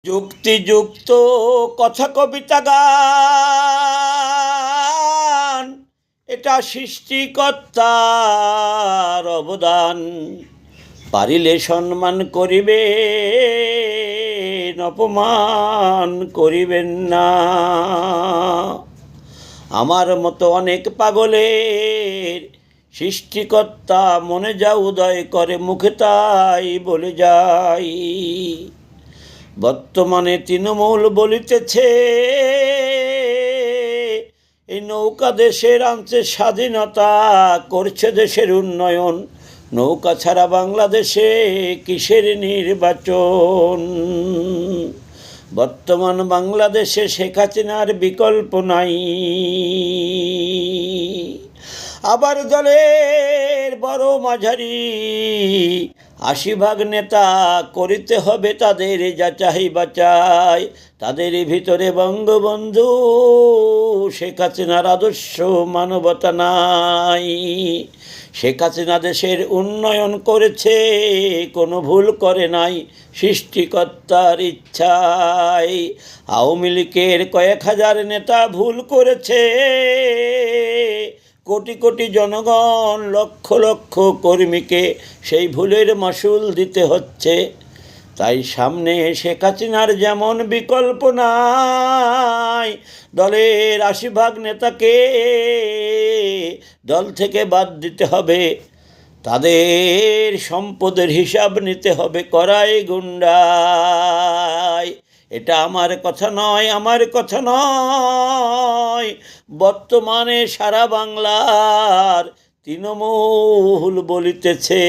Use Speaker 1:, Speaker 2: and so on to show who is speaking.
Speaker 1: যুক্তিযুক্ত কথা কবিতা গান, এটা সৃষ্টিকর্তার অবদান। পারিলে সম্মান করিবেন, অপমান করিবেন না। আমার মতো অনেক পাগলের সৃষ্টিকর্তা মনে যা উদয় করে, মুখে তাই বলে যাই। বর্তমানে তৃণমূল বলিতেছে এই নৌকা দেশের আনছে স্বাধীনতা, করছে দেশের উন্নয়ন। নৌকা ছাড়া বাংলাদেশে কিসের নির্বাচন? বর্তমান বাংলাদেশে শেখ হাসিনার বিকল্প নাই। আবার দলের বড় মাঝারি 80 নেতা করিতে হবে তাদের যাচাই বাছাই। তাদের ভিতরে বঙ্গবন্ধু শেখ হাসিনার আদর্শ মানবতা নাই। শেখ হাসিনা দেশের উন্নয়ন করেছে, কোনো ভুল করে নাই সৃষ্টিকর্তার ইচ্ছায়। আওয়ামী লীগের কয়েক হাজার নেতা ভুল করেছে, কোটি কোটি জনগণ, লক্ষ লক্ষ কর্মীকে সেই ভুলের মাসুল দিতে হচ্ছে। তাই সামনে শেখ হাসিনার যেমন বিকল্প নাই, দলের 80 নেতাকে দল থেকে বাদ দিতে হবে। তাদের সম্পদের হিসাব নিতে হবে কড়াই গুন্ডায়। এটা আমার কথা নয়, আমার কথা নয়, বর্তমানে সারা বাংলার তৃণমূল বলিতেছে।